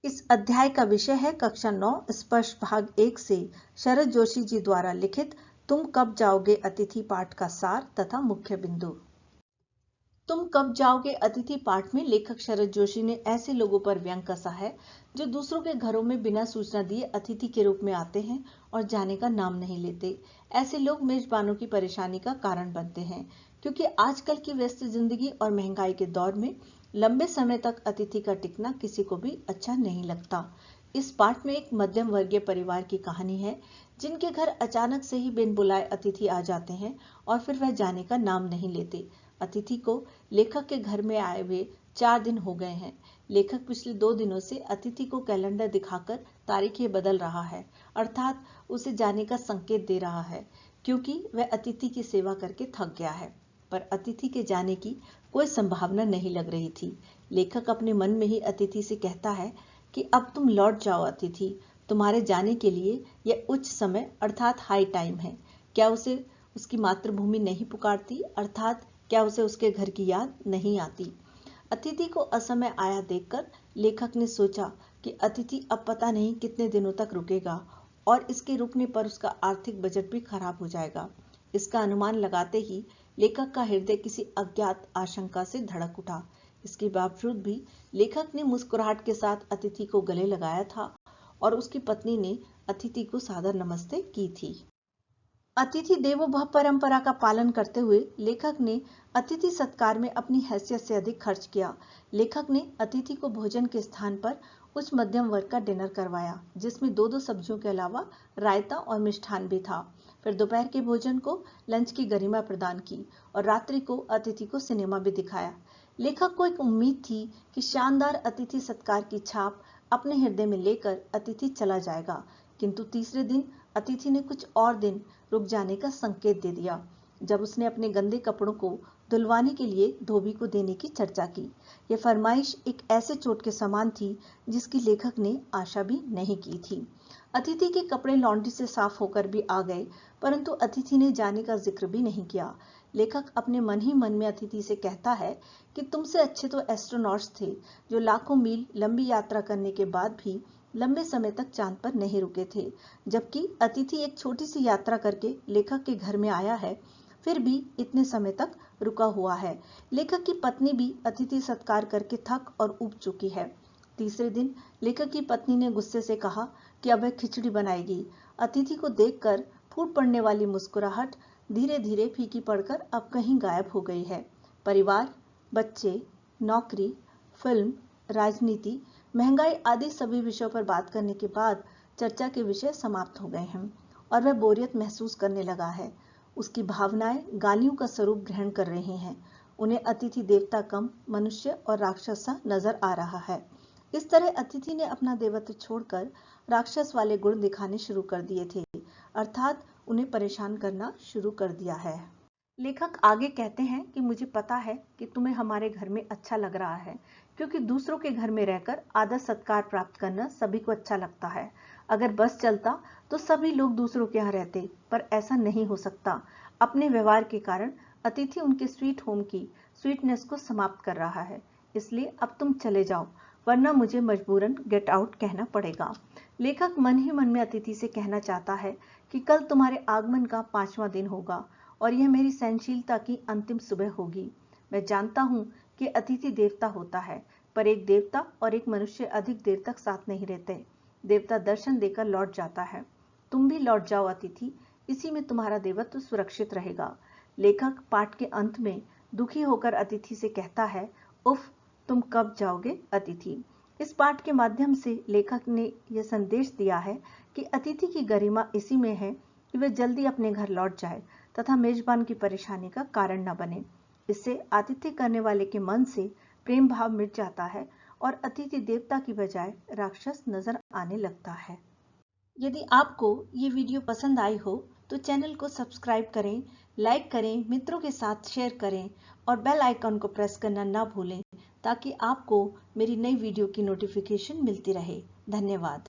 इस अध्याय का विषय है कक्षा 9 स्पर्श भाग 1 से शरद जोशी जी द्वारा लिखित तुम कब जाओगे अतिथि पाठ का सार तथा मुख्य बिंदु। तुम कब जाओगे अतिथि पाठ में लेखक शरद जोशी ने ऐसे लोगों पर व्यंग कसा है जो दूसरों के घरों में बिना सूचना दिए अतिथि के रूप में आते हैं और जाने का नाम नहीं लेते। ऐसे लोग मेजबानों की परेशानी का कारण बनते हैं, क्योंकि आजकल की व्यस्त जिंदगी और महंगाई के दौर में लंबे समय तक अतिथि का टिकना किसी को भी अच्छा नहीं लगता। इस पाठ में एक मध्यम वर्गीय परिवार की कहानी है जिनके घर अचानक से ही बिन बुलाए अतिथि आ जाते हैं और फिर वह जाने का नाम नहीं लेते। अतिथि को लेखक के घर में आए हुए 4 दिन हो गए हैं। लेखक पिछले 2 दिनों से अतिथि को कैलेंडर दिखाकर तारीखें बदल रहा है, अर्थात उसे जाने का संकेत दे रहा है, क्योंकि वह अतिथि की सेवा करके थक गया है। पर अतिथि के जाने की कोई संभावना नहीं लग रही थी। लेखक अपने मन में ही अतिथि से कहता है कि अब तुम लौट जाओ अतिथि, तुम्हारे जाने के लिए यह उच्च समय अर्थात हाई टाइम है। क्या उसे उसकी मातृभूमि नहीं पुकारती, अर्थात क्या उसे उसके घर की याद नहीं आती। अतिथि को असमय आया देखकर लेखक ने सोचा कि अतिथि अब पता नहीं कितने दिनों तक रुकेगा और इसके रुकने पर उसका आर्थिक बजट भी खराब हो जाएगा। इसका अनुमान लगाते ही लेखक का हृदय किसी अज्ञात आशंका से धड़क उठा। इसके बावजूद भी लेखक ने मुस्कुराहट के साथ अतिथि को गले लगाया था और उसकी पत्नी ने अतिथि को सादर नमस्ते की थी। अतिथि देवो भव परंपरा का पालन करते हुए लेखक ने अतिथि सत्कार में अपनी हैसियत से अधिक खर्च किया। लेखक ने अतिथि को भोजन के स्थान पर उच्च मध्यम वर्ग का डिनर करवाया, जिसमें 2-2 सब्जियों के अलावा रायता और मिष्ठान भी था। फिर दोपहर के भोजन को लंच की गरिमा प्रदान की और रात्रि को अतिथि को सिनेमा भी दिखाया। लेखक को एक उम्मीद थी कि शानदार अतिथि सत्कार की छाप अपने हृदय में लेकर अतिथि चला जाएगा, किंतु तीसरे दिन अतिथि ने कुछ और दिन रुक जाने का संकेत दे दिया। जब उसने अपने गंदे कपड़ों को धुलवाने के लिए धोबी को देने की चर्चा की। यह फरमाइश एक ऐसे चोट के समान थी जिसकी लेखक ने आशा भी नहीं की थी। अतिथि के कपड़े लॉन्ड्री से साफ होकर भी आ गए, परंतु अतिथि ने जाने का जिक्र भी नहीं किया। लेखक अपने मन ही मन में अतिथि से कहता है कि तुमसे अच्छे तो एस्ट्रोनॉट्स थे जो लाखों मील लंबी यात्रा करने के बाद भी लंबे समय तक चांद पर नहीं रुके थे, जबकि अतिथि एक छोटी सी यात्रा करके लेखक के घर में आया है, फिर भी इतने समय तक रुका हुआ है। लेखक की पत्नी भी अतिथि सत्कार करके थक और ऊब चुकी है। तीसरे दिन लेखक की पत्नी ने गुस्से से कहा कि अब वह खिचड़ी बनाएगी। अतिथि को देखकर फूट पड़ने वाली मुस्कुराहट धीरे धीरे फीकी पड़कर अब कहीं गायब हो गई है। परिवार, बच्चे, नौकरी, फिल्म, राजनीति, महंगाई आदि सभी विषयों पर बात करने के बाद चर्चा के विषय समाप्त हो गए हैं और वह बोरियत महसूस करने लगा है। उसकी भावनाएं गालियों का स्वरूप ग्रहण कर रही हैं। उन्हें अतिथि देवता कम मनुष्य और राक्षस सा नजर आ रहा है। इस तरह अतिथि ने अपना देवत्व छोड़कर राक्षस वाले गुण दिखाने शुरू कर दिए थे, अर्थात उन्हें परेशान करना शुरू कर दिया है। लेखक आगे कहते हैं कि मुझे पता है कि तुम्हें हमारे घर में अच्छा लग रहा है, क्योंकि दूसरों के घर में रहकर आदर सत्कार प्राप्त करना सभी को अच्छा लगता है। अगर बस चलता तो सभी लोग दूसरों के यहाँ रहते, पर ऐसा नहीं हो सकता। अपने व्यवहार के कारण अतिथि उनके स्वीट होम की स्वीटनेस को समाप्त कर रहा है, इसलिए अब तुम चले जाओ, वरना मुझे मजबूरन गेट आउट कहना पड़ेगा। लेखक मन ही मन में अतिथि से कहना चाहता है कि कल तुम्हारे आगमन का 5वां दिन होगा और यह मेरी सहनशीलता की अंतिम सुबह होगी। मैं जानता हूं कि अतिथि देवता होता है, पर एक देवता और एक मनुष्य अधिक देर तक साथ नहीं रहते। देवता दर्शन देकर लौट जाता है। तुम भी लौट जाओ अतिथि, इसी में तुम्हारा देवत्व सुरक्षित रहेगा। लेखक पाठ के अंत में दुखी होकर अतिथि से कहता है, उफ, तुम कब जाओगे अतिथि। इस पाठ के माध्यम से लेखक ने यह संदेश दिया है कि अतिथि की गरिमा इसी में है कि वह जल्दी अपने घर लौट जाए तथा मेजबान की परेशानी का कारण न बने। इससे आतिथ्य करने वाले के मन से प्रेम भाव मिट जाता है और अतिथि देवता की बजाय राक्षस नजर आने लगता है। यदि आपको ये वीडियो पसंद आई हो तो चैनल को सब्सक्राइब करें, लाइक करें, मित्रों के साथ शेयर करें और बेल आइकन को प्रेस करना ना भूलें, ताकि आपको मेरी नई वीडियो की नोटिफिकेशन मिलती रहे। धन्यवाद।